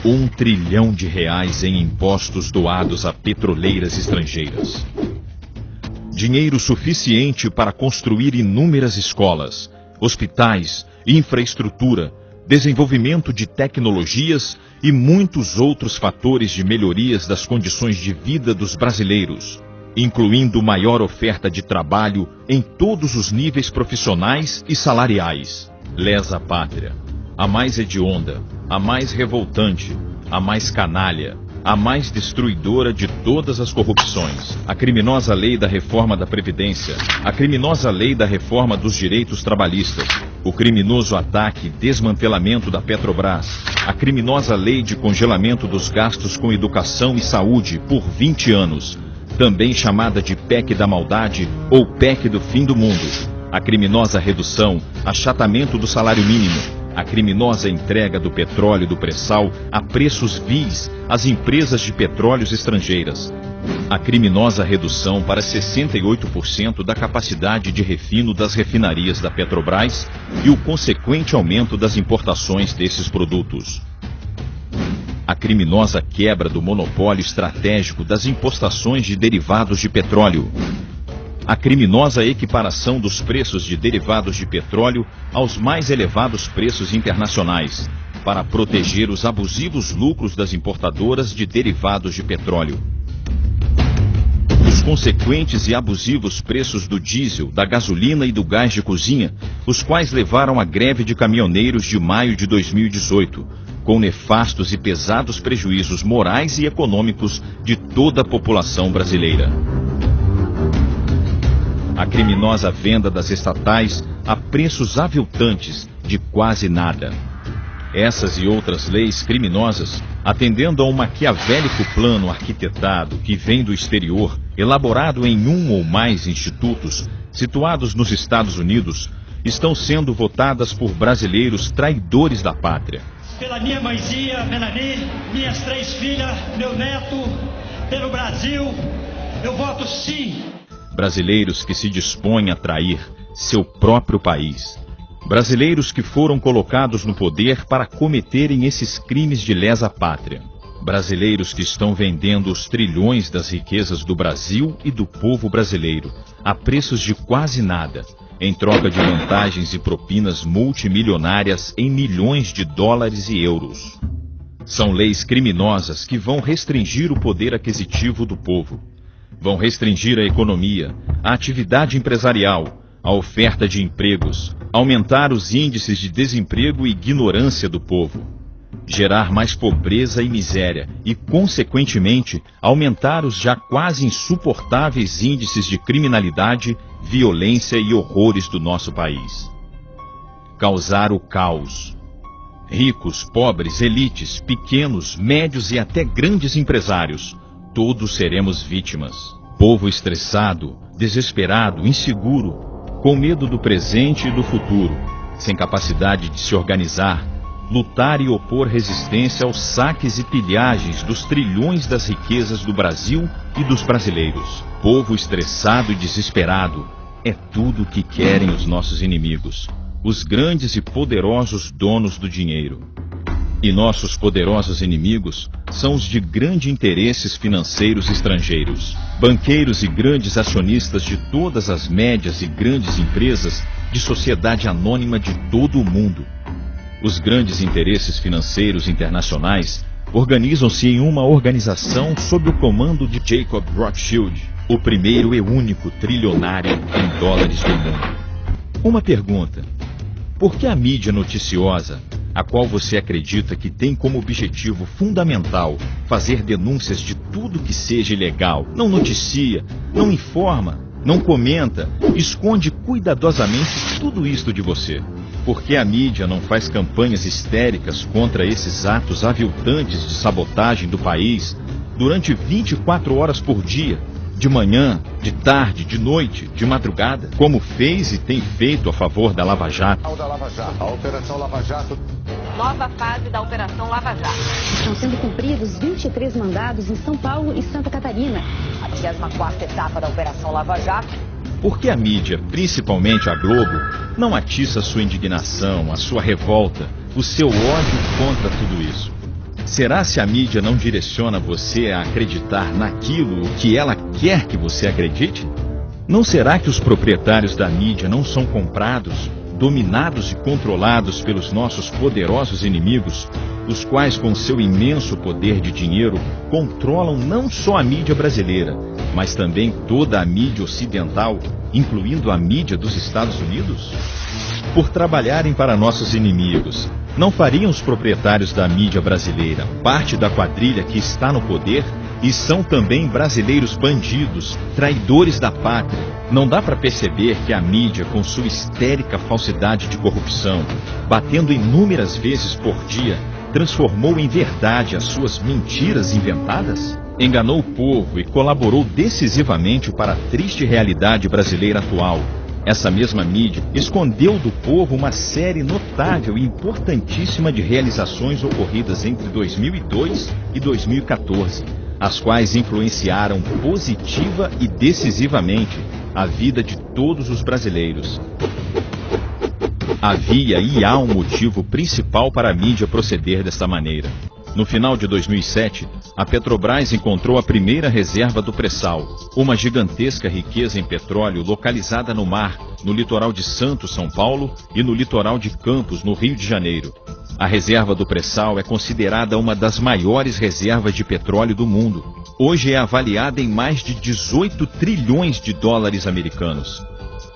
R$ 1 trilhão em impostos doados a petroleiras estrangeiras. Dinheiro suficiente para construir inúmeras escolas, hospitais, infraestrutura, desenvolvimento de tecnologias e muitos outros fatores de melhorias das condições de vida dos brasileiros, incluindo maior oferta de trabalho em todos os níveis profissionais e salariais. Lesa pátria, a mais hedionda, a mais revoltante, a mais canalha, a mais destruidora de todas as corrupções. A criminosa lei da reforma da Previdência, a criminosa lei da reforma dos direitos trabalhistas, o criminoso ataque e desmantelamento da Petrobras, a criminosa lei de congelamento dos gastos com educação e saúde por 20 anos, também chamada de PEC da maldade ou PEC do fim do mundo, a criminosa redução, achatamento do salário mínimo, a criminosa entrega do petróleo do pré-sal a preços vis às empresas de petróleos estrangeiras, a criminosa redução para 68% da capacidade de refino das refinarias da Petrobras e o consequente aumento das importações desses produtos, a criminosa quebra do monopólio estratégico das importações de derivados de petróleo, a criminosa equiparação dos preços de derivados de petróleo aos mais elevados preços internacionais, para proteger os abusivos lucros das importadoras de derivados de petróleo. Os consequentes e abusivos preços do diesel, da gasolina e do gás de cozinha, os quais levaram à greve de caminhoneiros de maio de 2018, com nefastos e pesados prejuízos morais e econômicos de toda a população brasileira. A criminosa venda das estatais a preços aviltantes de quase nada. Essas e outras leis criminosas, atendendo a um maquiavélico plano arquitetado que vem do exterior, elaborado em um ou mais institutos situados nos Estados Unidos, estão sendo votadas por brasileiros traidores da pátria. Pela minha mãezinha, Melanie, minhas 3 filhas, meu neto, pelo Brasil, eu voto sim. Brasileiros que se dispõem a trair seu próprio país. Brasileiros que foram colocados no poder para cometerem esses crimes de lesa pátria. Brasileiros que estão vendendo os trilhões das riquezas do Brasil e do povo brasileiro a preços de quase nada, em troca de vantagens e propinas multimilionárias em milhões de dólares e euros. São leis criminosas que vão restringir o poder aquisitivo do povo. Vão restringir a economia, a atividade empresarial, a oferta de empregos, aumentar os índices de desemprego e ignorância do povo, gerar mais pobreza e miséria e, consequentemente, aumentar os já quase insuportáveis índices de criminalidade, violência e horrores do nosso país. Causar o caos. Ricos, pobres, elites, pequenos, médios e até grandes empresários, todos seremos vítimas. Povo estressado, desesperado, inseguro, com medo do presente e do futuro, sem capacidade de se organizar, lutar e opor resistência aos saques e pilhagens dos trilhões das riquezas do Brasil e dos brasileiros. Povo estressado e desesperado é tudo o que querem os nossos inimigos, os grandes e poderosos donos do dinheiro. E nossos poderosos inimigos são os de grandes interesses financeiros estrangeiros, banqueiros e grandes acionistas de todas as médias e grandes empresas de sociedade anônima de todo o mundo. Os grandes interesses financeiros internacionais organizam-se em uma organização sob o comando de Jacob Rothschild, o primeiro e único trilionário em dólares do mundo. Uma pergunta: por que a mídia noticiosa, a qual você acredita que tem como objetivo fundamental fazer denúncias de tudo que seja ilegal, não noticia, não informa, não comenta, esconde cuidadosamente tudo isto de você? Por que a mídia não faz campanhas histéricas contra esses atos aviltantes de sabotagem do país durante 24 horas por dia, de manhã, de tarde, de noite, de madrugada, como fez e tem feito a favor da Lava Jato? A Operação Lava Jato. Nova fase da Operação Lava Jato. Estão sendo cumpridos 23 mandados em São Paulo e Santa Catarina. A 24ª etapa da Operação Lava Jato. Por que a mídia, principalmente a Globo, não atiça a sua indignação, a sua revolta, o seu ódio contra tudo isso? Será se a mídia não direciona você a acreditar naquilo que ela quer que você acredite? Não será que os proprietários da mídia não são comprados, dominados e controlados pelos nossos poderosos inimigos, os quais, com seu imenso poder de dinheiro, controlam não só a mídia brasileira, mas também toda a mídia ocidental, incluindo a mídia dos Estados Unidos? Por trabalharem para nossos inimigos, não fariam os proprietários da mídia brasileira parte da quadrilha que está no poder e são também brasileiros bandidos, traidores da pátria? Não dá para perceber que a mídia, com sua histérica falsidade de corrupção, batendo inúmeras vezes por dia, transformou em verdade as suas mentiras inventadas? Enganou o povo e colaborou decisivamente para a triste realidade brasileira atual. Essa mesma mídia escondeu do povo uma série notável e importantíssima de realizações ocorridas entre 2002 e 2014, as quais influenciaram positiva e decisivamente a vida de todos os brasileiros. Havia e há um motivo principal para a mídia proceder desta maneira. No final de 2007, a Petrobras encontrou a primeira reserva do pré-sal, uma gigantesca riqueza em petróleo localizada no mar, no litoral de Santos, São Paulo, e no litoral de Campos, no Rio de Janeiro. A reserva do pré-sal é considerada uma das maiores reservas de petróleo do mundo. Hoje é avaliada em mais de 18 trilhões de dólares americanos,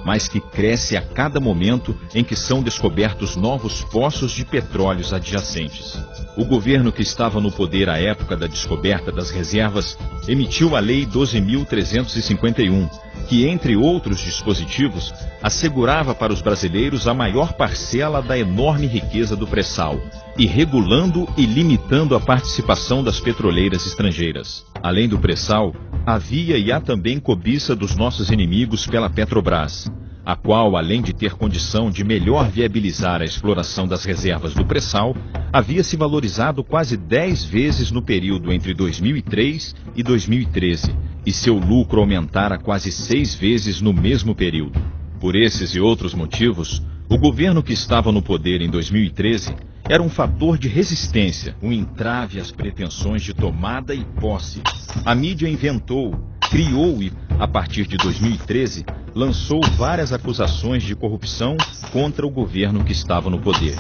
mas que cresce a cada momento em que são descobertos novos poços de petróleos adjacentes. O governo que estava no poder à época da descoberta das reservas emitiu a Lei 12.351, que, entre outros dispositivos, assegurava para os brasileiros a maior parcela da enorme riqueza do pré-sal, e regulando e limitando a participação das petroleiras estrangeiras. Além do pré-sal, havia e há também cobiça dos nossos inimigos pela Petrobras, a qual, além de ter condição de melhor viabilizar a exploração das reservas do pré-sal, havia se valorizado quase 10 vezes no período entre 2003 e 2013, e seu lucro aumentara quase 6 vezes no mesmo período. Por esses e outros motivos, o governo que estava no poder em 2013 era um fator de resistência, um entrave às pretensões de tomada e posse. A mídia inventou, criou e, a partir de 2013, lançou várias acusações de corrupção contra o governo que estava no poder.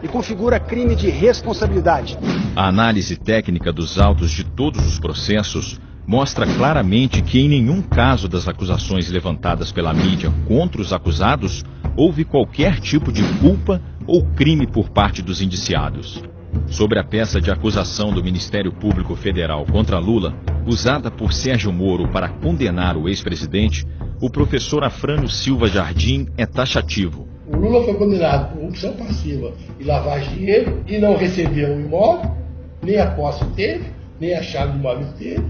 E configura crime de responsabilidade. A análise técnica dos autos de todos os processos mostra claramente que em nenhum caso das acusações levantadas pela mídia contra os acusados houve qualquer tipo de culpa ou crime por parte dos indiciados. Sobre a peça de acusação do Ministério Público Federal contra Lula, usada por Sérgio Moro para condenar o ex-presidente, o professor Afrânio Silva Jardim é taxativo. O Lula foi condenado por corrupção passiva e lavagem de dinheiro e não recebeu o imóvel, nem a posse teve, nem a chave do imóvel teve,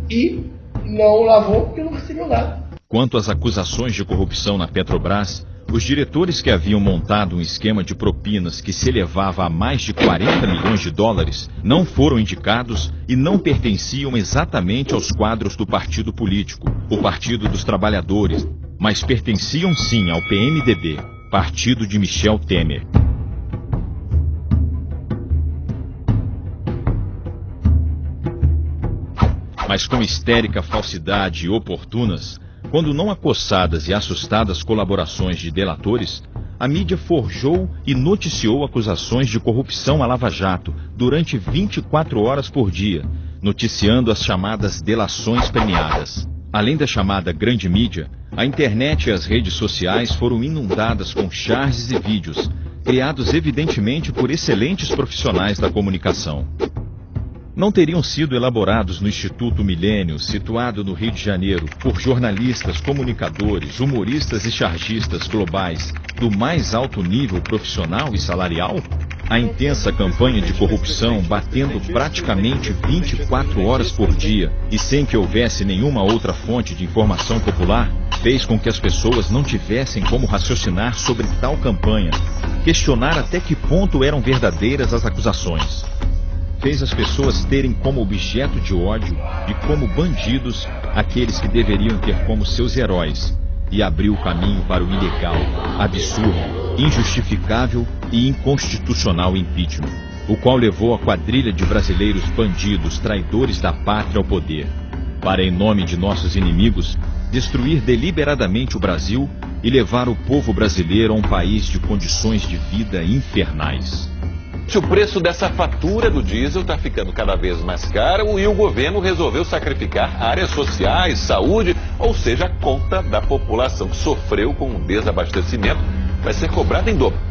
e não lavou porque não recebeu nada. Quanto às acusações de corrupção na Petrobras, os diretores que haviam montado um esquema de propinas que se elevava a mais de 40 milhões de dólares não foram indicados e não pertenciam exatamente aos quadros do partido político, o Partido dos Trabalhadores, mas pertenciam sim ao PMDB, partido de Michel Temer. Mas com histérica falsidade e oportunas, quando não acossadas e assustadas colaborações de delatores, a mídia forjou e noticiou acusações de corrupção à Lava Jato durante 24 horas por dia, noticiando as chamadas delações premiadas. Além da chamada grande mídia, a internet e as redes sociais foram inundadas com charges e vídeos, criados evidentemente por excelentes profissionais da comunicação. Não teriam sido elaborados no Instituto Milênio, situado no Rio de Janeiro, por jornalistas, comunicadores, humoristas e chargistas globais do mais alto nível profissional e salarial? A intensa campanha de corrupção, batendo praticamente 24 horas por dia e sem que houvesse nenhuma outra fonte de informação popular, fez com que as pessoas não tivessem como raciocinar sobre tal campanha, questionar até que ponto eram verdadeiras as acusações. Fez as pessoas terem como objeto de ódio e como bandidos aqueles que deveriam ter como seus heróis, e abriu o caminho para o ilegal, absurdo, injustificável e inconstitucional impeachment. o qual levou a quadrilha de brasileiros bandidos, traidores da pátria ao poder, para, em nome de nossos inimigos, destruir deliberadamente o Brasil e levar o povo brasileiro a um país de condições de vida infernais. O preço dessa fatura do diesel está ficando cada vez mais caro e o governo resolveu sacrificar áreas sociais, saúde, ou seja, a conta da população que sofreu com o desabastecimento vai ser cobrada em dobro.